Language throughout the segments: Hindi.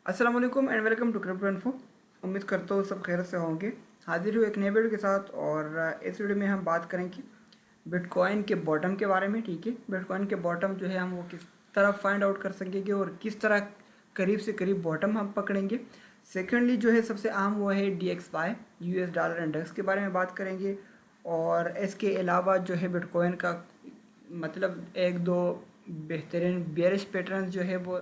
अस्सलाम वालेकुम and welcome to crypto info. उम्मीद करता हूँ सब खैर से होंगे। हाजिर हूँ एक नए वीडियो के साथ और इस वीडियो में हम बात करेंगे बिटकॉइन के बॉटम के बारे में। ठीक है, बिटकॉइन के बॉटम जो है हम वो किस तरह फाइंड आउट कर सकेंगे और किस तरह करीब से करीब बॉटम हम पकड़ेंगे। सेकेंडली जो है सबसे आम वो है DXY US डॉलर इंडेक्स के बारे में बात करेंगे। और इसके अलावा जो है बिटकॉइन का मतलब एक दो बेहतरीन बेयरिश पैटर्न जो है वो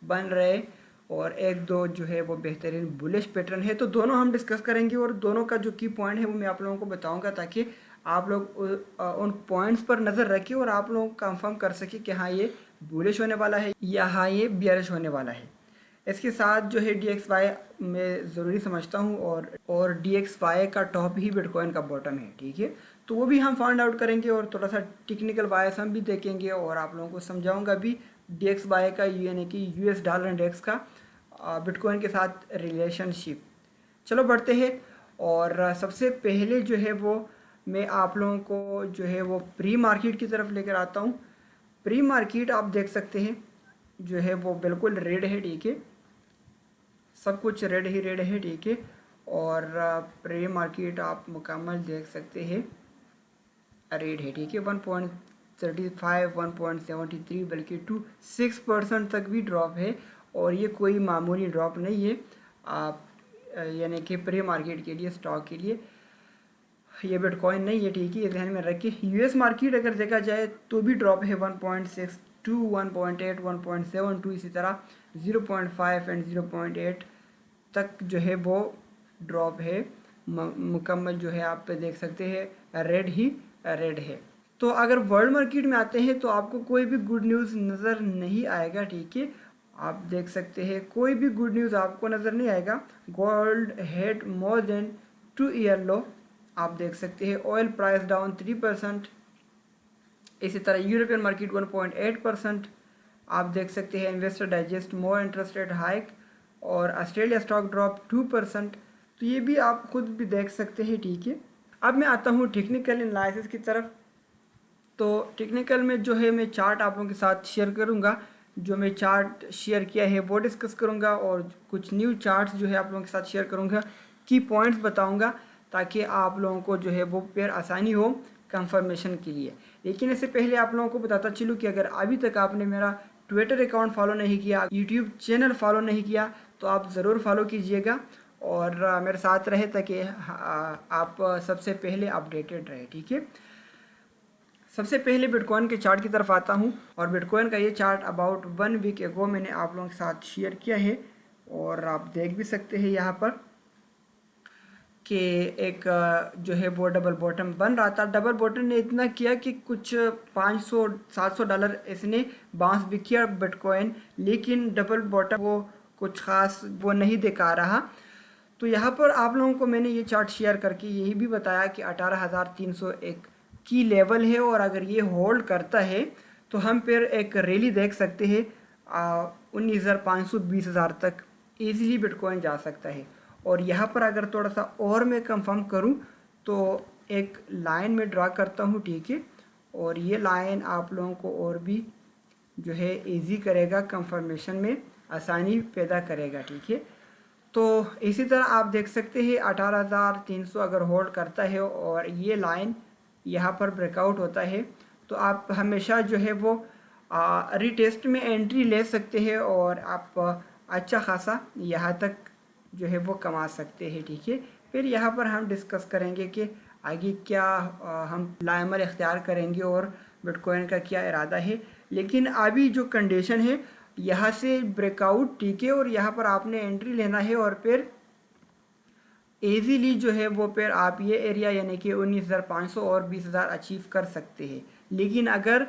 बन रहे और एक दो जो है वो बेहतरीन बुलिश पैटर्न है, तो दोनों हम डिस्कस करेंगे और दोनों का जो की पॉइंट है वो मैं आप लोगों को बताऊंगा ताकि आप लोग उन पॉइंट्स पर नज़र रखें और आप लोग कंफर्म कर सकें कि हाँ ये बुलिश होने वाला है या हाँ ये बियरिश होने वाला है। इसके साथ जो है DXY मैं ज़रूरी समझता हूँ और DXY का टॉप ही बिटकॉइन का बॉटम है। ठीक है, तो वो भी हम फाइंड आउट करेंगे और थोड़ा सा टेक्निकल बायस हम भी देखेंगे और आप लोगों को समझाऊंगा भी DXY का यानी कि US डॉलर इंडेक्स का बिटकॉइन के साथ रिलेशनशिप। चलो बढ़ते हैं और सबसे पहले जो है वो मैं आप लोगों को जो है वो प्री मार्केट की तरफ लेकर आता हूँ। प्री मार्केट आप देख सकते हैं जो है वो बिल्कुल रेड है। ठीक है, सब कुछ रेड ही रेड है। ठीक है, और प्री मार्केट आप मुकम्मल देख सकते हैं रेड है। ठीक है, 1.35 1.73 बल्कि 6% तक भी ड्रॉप है और ये कोई मामूली ड्रॉप नहीं है। आप यानी कि प्री मार्केट के लिए स्टॉक के लिए ये बिटकॉइन नहीं है। ठीक है, ये ध्यान में रखिए। US मार्केट अगर देखा जाए तो भी ड्रॉप है 1.62 1.8 1.72 इसी तरह 0.5 एंड 0.8 तक जो है वो ड्रॉप है। मुकम्मल जो है आप देख सकते हैं रेड ही रेड है। तो अगर वर्ल्ड मार्केट में आते हैं तो आपको कोई भी गुड न्यूज़ नज़र नहीं आएगा। ठीक है, आप देख सकते हैं कोई भी गुड न्यूज़ आपको नज़र नहीं आएगा। Gold head more than 2 year लो आप देख सकते हैं। Oil price down 3%। इसी तरह यूरोपियन मार्केट 1.8% आप देख सकते हैं। Investor digest more interest rate hike और ऑस्ट्रेलिया स्टॉक ड्रॉप 2%। तो ये भी आप खुद भी देख सकते हैं। ठीक है, अब मैं आता हूँ टेक्निकल एनालिसिस की तरफ। तो टेक्निकल में जो है मैं चार्ट आप लोगों के साथ शेयर करूँगा। जो मैं चार्ट शेयर किया है वो डिस्कस करूँगा और कुछ न्यू चार्ट्स जो है आप लोगों के साथ शेयर करूँगा, की पॉइंट्स बताऊँगा ताकि आप लोगों को जो है वो फिर आसानी हो कंफर्मेशन के लिए। लेकिन इससे पहले आप लोगों को बताता चलूँ कि अगर अभी तक आपने मेरा ट्विटर अकाउंट फॉलो नहीं किया, यूट्यूब चैनल फॉलो नहीं किया तो आप ज़रूर फॉलो कीजिएगा और मेरे साथ रहे ताकि आप सबसे पहले अपडेटेड रहे। ठीक है, सबसे पहले बिटकॉइन के चार्ट की तरफ आता हूं और बिटकॉइन का ये चार्ट अबाउट 1 वीक एगो मैंने आप लोगों के साथ शेयर किया है और आप देख भी सकते हैं यहाँ पर कि एक जो है वो डबल बॉटम बन रहा था। डबल बॉटम ने इतना किया कि कुछ $500-700 इसने बाउंस भी किया बिटकॉइन, लेकिन डबल बॉटम वो कुछ ख़ास वो नहीं दिखा रहा। तो यहाँ पर आप लोगों को मैंने ये चार्ट शेयर करके यही भी बताया कि 18,301 की लेवल है और अगर ये होल्ड करता है तो हम फिर एक रैली देख सकते हैं 19,500 20,000 तक ईजिली बिटकॉइन जा सकता है। और यहाँ पर अगर थोड़ा सा और मैं कंफर्म करूँ तो एक लाइन में ड्रा करता हूँ। ठीक है, और ये लाइन आप लोगों को और भी जो है इजी करेगा, कंफर्मेशन में आसानी पैदा करेगा। ठीक है, तो इसी तरह आप देख सकते हैं 18,300 अगर होल्ड करता है और ये लाइन यहाँ पर ब्रेकआउट होता है तो आप हमेशा जो है वो रीटेस्ट में एंट्री ले सकते हैं और आप अच्छा खासा यहाँ तक जो है वो कमा सकते हैं। ठीक है, फिर यहाँ पर हम डिस्कस करेंगे कि आगे क्या हम लाइमर इख्तियार करेंगे और बिटकॉइन का क्या इरादा है। लेकिन अभी जो कंडीशन है यहाँ से ब्रेकआउट, ठीक है, और यहाँ पर आपने एंट्री लेना है और फिर इजीली जो है वो फिर आप ये एरिया यानी कि 19,500 और 20,000 अचीव कर सकते हैं। लेकिन अगर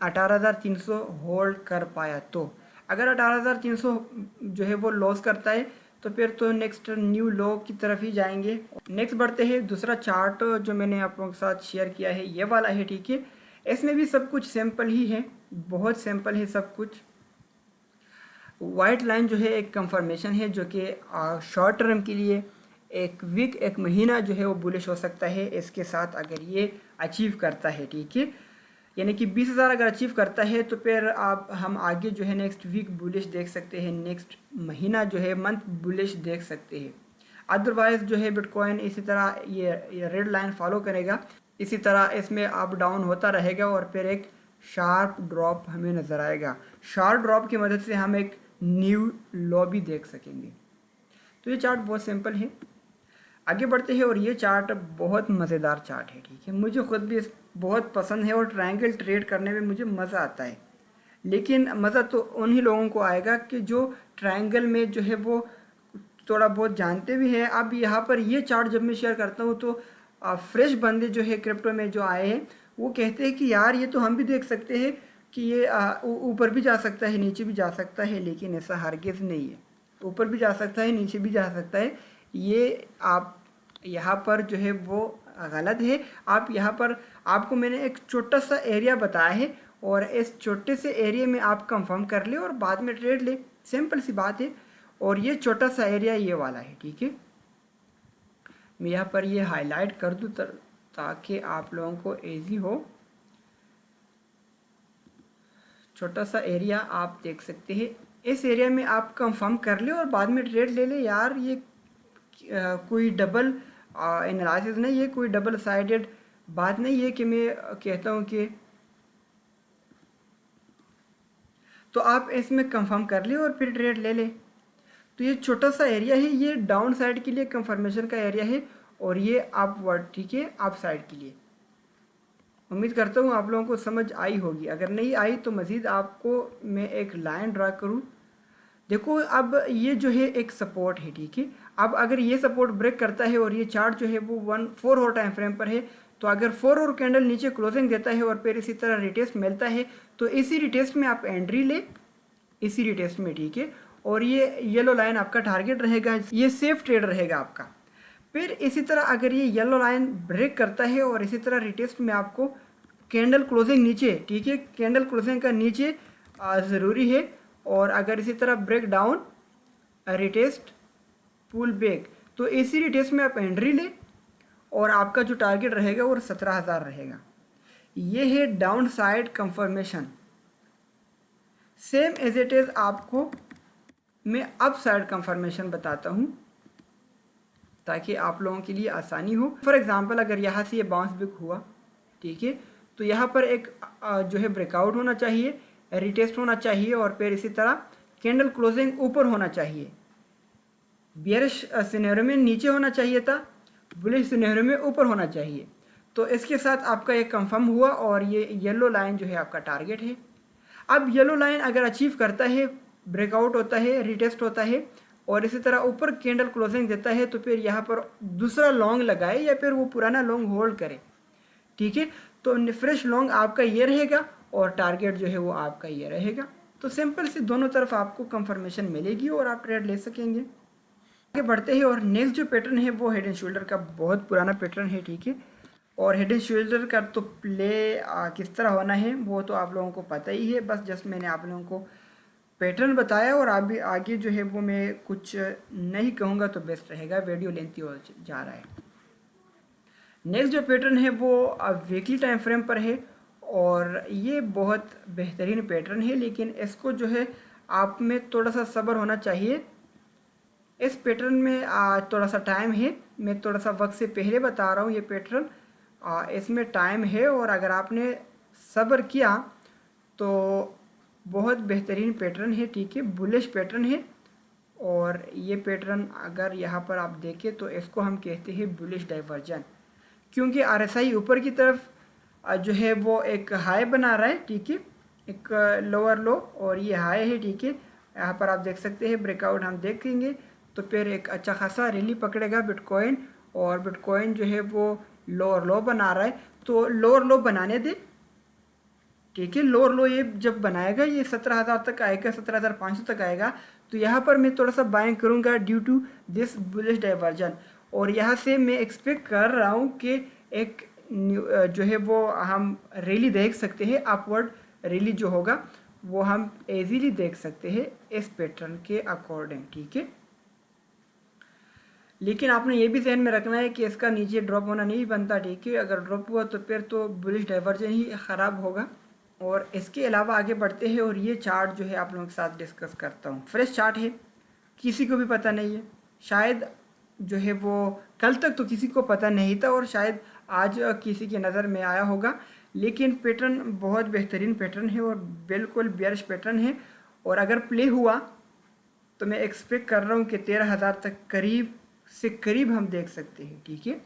18,300 होल्ड कर पाया तो अगर 18,300 जो है वो लॉस करता है तो फिर तो नेक्स्ट न्यू लो की तरफ ही जाएंगे। नेक्स्ट बढ़ते हैं। दूसरा चार्ट जो मैंने आप लोगों के साथ शेयर किया है ये वाला है। ठीक है, इसमें भी सब कुछ सिंपल ही है, बहुत सिंपल है सब कुछ। वाइट लाइन जो है एक कंफर्मेशन है जो कि शॉर्ट टर्म के लिए एक वीक एक महीना जो है वो बुलिश हो सकता है इसके साथ अगर ये अचीव करता है। ठीक है, यानी कि 20,000 अगर अचीव करता है तो फिर हम आगे जो है नेक्स्ट वीक बुलिश देख सकते हैं, नेक्स्ट महीना जो है मंथ बुलिश देख सकते हैं। अदरवाइज जो है बिटकॉइन इसी तरह ये रेड लाइन फॉलो करेगा, इसी तरह इसमें अप डाउन होता रहेगा और फिर एक शार्प ड्रॉप हमें नज़र आएगा। शार्प ड्रॉप की मदद से हम एक न्यू लो भी देख सकेंगे। तो ये चार्ट बहुत सिंपल है। आगे बढ़ते हैं और ये चार्ट बहुत मज़ेदार चार्ट है, ठीक है। मुझे खुद भी बहुत पसंद है और ट्रायंगल ट्रेड करने में मुझे मज़ा आता है, लेकिन मज़ा तो उन्हीं लोगों को आएगा कि जो ट्रायंगल में जो है वो थोड़ा बहुत जानते भी हैं। अब यहाँ पर ये चार्ट जब मैं शेयर करता हूँ तो फ्रेश बंदे जो है क्रिप्टो में जो आए हैं वो कहते हैं कि यार ये तो हम भी देख सकते हैं कि ये ऊपर भी जा सकता है, नीचे भी जा सकता है, लेकिन ऐसा हरगिज़ नहीं है। ऊपर भी जा सकता है, नीचे भी जा सकता है, ये आप यहाँ पर जो है वो गलत है। आप यहाँ पर आपको मैंने एक छोटा सा एरिया बताया है और इस छोटे से एरिया में आप कंफर्म कर ले और बाद में ट्रेड ले, सिंपल सी बात है। और ये छोटा सा एरिया ये वाला है, ठीक है। मैं यहाँ पर ये हाईलाइट कर दूँ ताकि आप लोगों को इजी हो। छोटा सा एरिया आप देख सकते हैं, इस एरिया में आप कंफर्म कर ले और बाद में ट्रेड ले ले। यार ये कोई डबल एनालिसिस नहीं है, कोई डबल साइडेड बात नहीं है कि मैं कहता हूँ कि तो आप इसमें कंफर्म कर ले और फिर ट्रेड ले ले। तो ये छोटा सा एरिया है, ये डाउन साइड के लिए कंफर्मेशन का एरिया है और ये अपवर्ड, ठीक है, अप साइड के लिए। उम्मीद करता हूँ आप लोगों को समझ आई होगी। अगर नहीं आई तो मज़ीद आपको मैं एक लाइन ड्रा करूँ। देखो अब ये जो है एक सपोर्ट है, ठीक है। अब अगर ये सपोर्ट ब्रेक करता है और ये चार्ट जो है वो 4 और टाइम फ्रेम पर है, तो अगर 4 और कैंडल नीचे क्लोजिंग देता है और फिर इसी तरह रिटेस्ट मिलता है तो इसी रिटेस्ट में आप एंट्री ले, इसी रिटेस्ट में, ठीक है। और ये येलो लाइन आपका टारगेट रहेगा, ये सेफ ट्रेड रहेगा आपका। फिर इसी तरह अगर ये येलो लाइन ब्रेक करता है और इसी तरह रिटेस्ट में आपको कैंडल क्लोजिंग नीचे, ठीक है, कैंडल क्लोजिंग का नीचे ज़रूरी है। और अगर इसी तरह break down retest pull back, तो इसी रिटेस्ट में आप एंट्री ले और आपका जो टारगेट रहेगा वो 17,000 रहेगा। ये है down side confirmation. Same as it is आपको मैं अप साइड कंफर्मेशन बताता हूँ ताकि आप लोगों के लिए आसानी हो। फॉर एग्जांपल अगर यहाँ से ये बाउंस बैक हुआ, ठीक है, तो यहाँ पर एक जो है ब्रेकआउट होना चाहिए, रिटेस्ट होना चाहिए और फिर इसी तरह कैंडल क्लोजिंग ऊपर होना चाहिए। बियरिश सिनेरियो में नीचे होना चाहिए था, बुलिश सिनेरियो में ऊपर होना चाहिए। तो इसके साथ आपका एक कंफर्म हुआ और ये येलो लाइन जो है आपका टारगेट है। अब येलो लाइन अगर अचीव करता है, ब्रेकआउट होता है, रिटेस्ट होता है और इसी तरह ऊपर कैंडल क्लोजिंग देता है, तो फिर यहाँ पर दूसरा लॉन्ग लगाए या फिर वो पुराना लॉन्ग होल्ड करे, ठीक है। तो फ्रेश लॉन्ग आपका ये रहेगा और टारगेट जो है वो आपका ये रहेगा। तो सिंपल से दोनों तरफ आपको कंफर्मेशन मिलेगी और आप ट्रेड ले सकेंगे। आगे बढ़ते हैं और नेक्स्ट जो पैटर्न है वो हेड एंड शोल्डर का बहुत पुराना पैटर्न है, ठीक है। और हेड एंड शोल्डर का तो प्ले किस तरह होना है वो तो आप लोगों को पता ही है। बस जस्ट मैंने आप लोगों को पैटर्न बताया और अभी आगे जो है वो मैं कुछ नहीं कहूँगा तो बेस्ट रहेगा, वीडियो लेंथी हो जा रहा है। नेक्स्ट जो पैटर्न है वो वीकली टाइम फ्रेम पर है और ये बहुत बेहतरीन पैटर्न है, लेकिन इसको जो है आप में थोड़ा सा सब्र होना चाहिए। इस पैटर्न में थोड़ा सा टाइम है, मैं थोड़ा सा वक्त से पहले बता रहा हूँ। ये पैटर्न इसमें टाइम है और अगर आपने सब्र किया तो बहुत बेहतरीन पैटर्न है, ठीक है, बुलिश पैटर्न है। और ये पैटर्न अगर यहाँ पर आप देखें तो इसको हम कहते हैं बुलिश डाइवर्जन, क्योंकि RSI ऊपर की तरफ जो है वो एक हाई बना रहा है, ठीक है, एक लोअर लो और ये हाई है, ठीक है। यहाँ पर आप देख सकते हैं ब्रेकआउट हम देखेंगे तो फिर एक अच्छा खासा रैली पकड़ेगा बिटकॉइन और बिटकॉइन जो है वो लोअर लो बना रहा है। तो लोअर लो बनाने दे, ठीक है। लोअर लो ये जब बनाएगा ये 17,000 तक आएगा, 17,500 तक आएगा। तो यहाँ पर मैं थोड़ा सा बाइंग करूँगा due to this bullish divergence और यहाँ से मैं एक्सपेक्ट कर रहा हूँ कि एक जो है वो हम रैली देख सकते हैं, अपवर्ड रैली जो होगा वो हम इजीली देख सकते हैं इस पैटर्न के अकॉर्डिंग, ठीक है। लेकिन आपने ये भी ध्यान में रखना है कि इसका नीचे ड्रॉप होना नहीं बनता, ठीक है। अगर ड्रॉप हुआ तो फिर तो बुलिश डाइवर्जन ही ख़राब होगा। और इसके अलावा आगे बढ़ते हैं और ये चार्ट जो है आप लोगों के साथ डिस्कस करता हूँ। फ्रेश चार्ट है, किसी को भी पता नहीं है, शायद जो है वो कल तक तो किसी को पता नहीं था और शायद आज किसी की नज़र में आया होगा। लेकिन पैटर्न बहुत बेहतरीन पैटर्न है और बिल्कुल बेयरिश पैटर्न है। और अगर प्ले हुआ तो मैं एक्सपेक्ट कर रहा हूँ कि 13,000 तक करीब से करीब हम देख सकते हैं, ठीक है।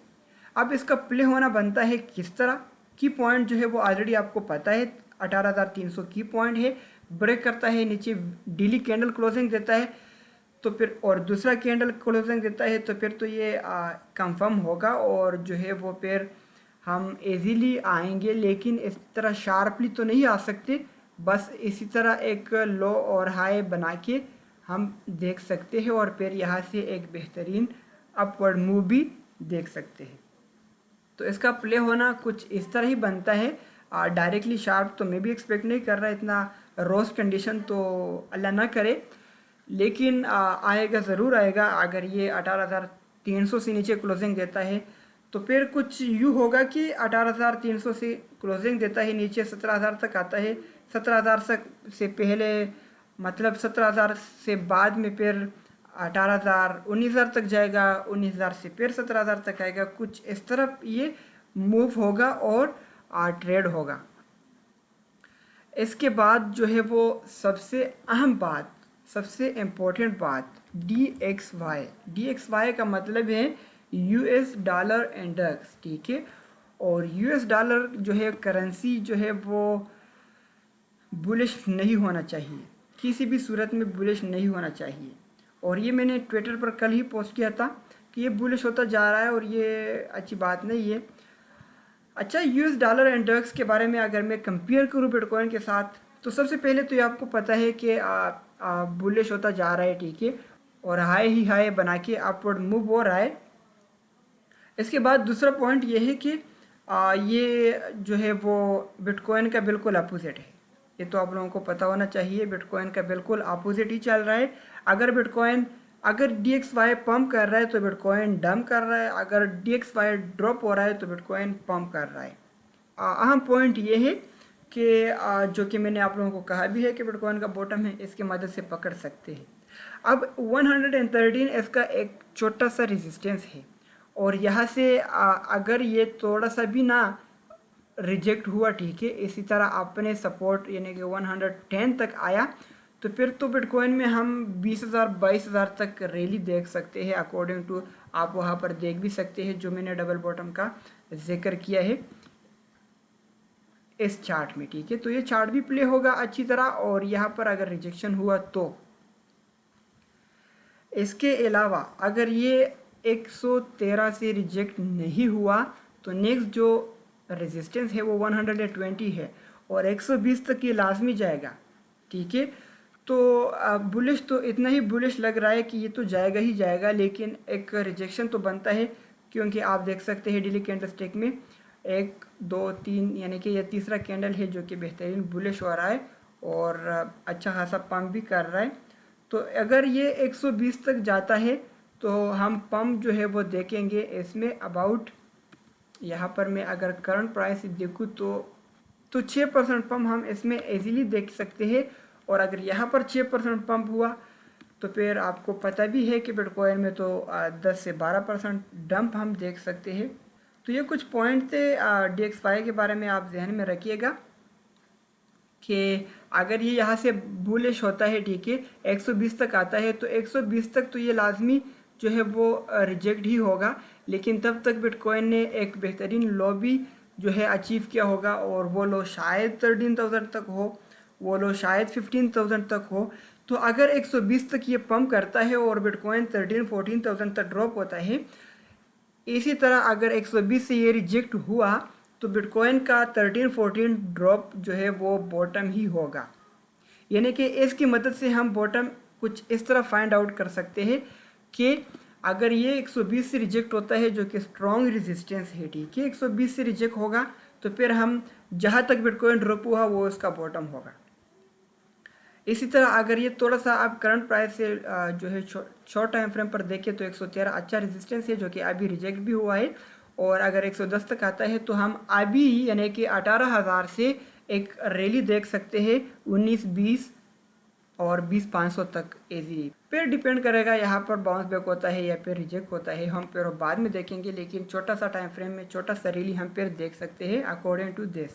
अब इसका प्ले होना बनता है किस तरह, की पॉइंट जो है वो ऑलरेडी आपको पता है 18,300 की पॉइंट है। ब्रेक करता है नीचे, डेली कैंडल क्लोजिंग देता है तो फिर, और दूसरा कैंडल क्लोजिंग देता है तो फिर तो ये कंफर्म होगा और जो है वो फिर हम इजीली आएंगे। लेकिन इस तरह शार्पली तो नहीं आ सकते, बस इसी तरह एक लो और हाई बना के हम देख सकते हैं और फिर यहाँ से एक बेहतरीन अपवर्ड मूव भी देख सकते हैं। तो इसका प्ले होना कुछ इस तरह ही बनता है। डायरेक्टली शार्प तो मैं भी एक्सपेक्ट नहीं कर रहा, इतना रोज कंडीशन तो अल्लाह ना करे, लेकिन आएगा ज़रूर आएगा। अगर ये 18,300 से नीचे क्लोजिंग देता है तो फिर कुछ यूँ होगा कि 18,300 से क्लोजिंग देता है, नीचे 17,000 तक आता है। 17,000 से पहले मतलब 17,000 से बाद में फिर 18,000 19,000 तक जाएगा, 19,000 से फिर 17,000 तक आएगा। कुछ इस तरफ ये मूव होगा और ट्रेड होगा। इसके बाद जो है वो सबसे अहम बात, सबसे इम्पोर्टेंट बात, DXY का मतलब है US डॉलर इंडेक्स, ठीक है। और US डॉलर जो है करेंसी जो है वो बुलिश नहीं होना चाहिए, किसी भी सूरत में बुलिश नहीं होना चाहिए। और ये मैंने ट्विटर पर कल ही पोस्ट किया था कि ये बुलिश होता जा रहा है और ये अच्छी बात नहीं है। अच्छा, US डॉलर इंडेक्स के बारे में अगर मैं कंपेयर करूँ बिटकॉइन के साथ तो सबसे पहले तो ये आपको पता है कि बुलिश होता जा रहा है, ठीक है। और हाई ही हाई बना के अपवर्ड मूव हो रहा है। इसके बाद दूसरा पॉइंट ये है कि ये जो है वो बिटकॉइन का बिल्कुल अपोजिट है। ये तो आप लोगों को पता होना चाहिए, बिटकॉइन का बिल्कुल अपोजिट ही चल रहा है। अगर DXY पंप कर रहा है तो बिटकॉइन डंप कर रहा है, अगर DXY ड्रॉप हो रहा है तो बिटकॉइन पंप कर रहा है। अहम पॉइंट ये है कि जो कि मैंने आप लोगों को कहा भी है कि बिटकॉइन का बॉटम है, इसकी मदद से पकड़ सकते हैं। अब 113 इसका एक छोटा सा रेजिस्टेंस है और यहाँ से अगर ये थोड़ा सा भी ना रिजेक्ट हुआ, ठीक है, इसी तरह अपने सपोर्ट यानी कि 110 तक आया तो फिर तो बिटकॉइन में हम 20,000 22,000 तक रैली देख सकते हैं। अकॉर्डिंग टू आप वहाँ पर देख भी सकते हैं जो मैंने डबल बॉटम का जिक्र किया है इस चार्ट में, ठीक है। तो ये चार्ट भी प्ले होगा अच्छी तरह और यहाँ पर अगर रिजेक्शन हुआ तो, इसके अलावा अगर ये 113 से रिजेक्ट नहीं हुआ तो नेक्स्ट जो रेजिस्टेंस है वो 120 है और 120 तक ये लाजमी जाएगा, ठीक है। तो बुलिश तो इतना ही बुलिश लग रहा है कि ये तो जाएगा ही जाएगा, लेकिन एक रिजेक्शन तो बनता है क्योंकि आप देख सकते हैं डेली कैंडल स्टिक में 1 2 3 यानी कि ये तीसरा कैंडल है जो कि बेहतरीन बुलिश हो रहा है और अच्छा खासा पंप भी कर रहा है। तो अगर ये 120 तक जाता है तो हम पंप जो है वो देखेंगे इसमें अबाउट, यहाँ पर मैं अगर करंट प्राइस देखूँ तो 6% पंप हम इसमें इजीली देख सकते हैं। और अगर यहाँ पर 6% पंप हुआ तो फिर आपको पता भी है कि बिटकॉइन में तो 10 से 12% डंप हम देख सकते हैं। तो ये कुछ पॉइंट थे DXY के बारे में, आप जहन में रखिएगा कि अगर ये यहाँ से बुलिश होता है, ठीक है, 120 तक आता है तो 120 तक तो ये लाजमी जो है वो रिजेक्ट ही होगा। लेकिन तब तक बिटकॉइन ने एक बेहतरीन लो भी जो है अचीव किया होगा और वो लो शायद 13,000 तक हो, वो लो शायद 15,000 तक हो। तो अगर 120 तक ये पंप करता है और बिटकॉइन 13-14,000 तक ड्रॉप होता है, इसी तरह अगर 120 से ये रिजेक्ट हुआ तो बिटकॉइन का 13-14 ड्रॉप जो है वो बॉटम ही होगा। यानी कि इसकी मदद से हम बॉटम कुछ इस तरह फाइंड आउट कर सकते हैं कि अगर ये 120 से रिजेक्ट होता है जो कि स्ट्रॉन्ग रेजिस्टेंस है, ठीक है, 120 से रिजेक्ट होगा तो फिर हम जहाँ तक बिटकॉइन ड्रॉप हुआ वो उसका बॉटम होगा। इसी तरह अगर ये थोड़ा सा आप करंट प्राइस से जो है शॉर्ट टाइम फ्रेम पर देखें तो 113 अच्छा रेजिस्टेंस है जो कि अभी रिजेक्ट भी हुआ है। और अगर 110 तक आता है तो हम अभी यानी कि 18,000 से एक रैली देख सकते हैं 19-20 और 20,500 तक इजीली। फिर डिपेंड करेगा यहाँ पर बाउंस बैक होता है या फिर रिजेक्ट होता है, हम फिर बाद में देखेंगे, लेकिन छोटा सा टाइम फ्रेम में छोटा सा रैली हम फिर देख सकते हैं अकॉर्डिंग टू दिस।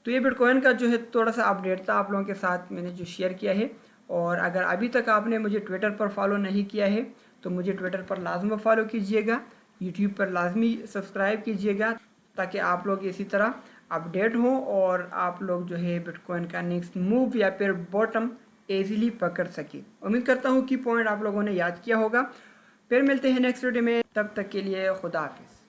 तो ये बिटकॉइन का जो है थोड़ा सा अपडेट था आप लोगों के साथ मैंने जो शेयर किया है। और अगर अभी तक आपने मुझे ट्विटर पर फॉलो नहीं किया है तो मुझे ट्विटर पर लाजमी फॉलो कीजिएगा, यूट्यूब पर लाजमी सब्सक्राइब कीजिएगा ताकि आप लोग इसी तरह अपडेट हो और आप लोग जो है बिटकॉइन का नेक्स्ट मूव या फिर बॉटम ईजीली पकड़ सके। उम्मीद करता हूँ कि पॉइंट आप लोगों ने याद किया होगा। फिर मिलते हैं नेक्स्ट वीडियो में, तब तक के लिए खुदा हाफिज़।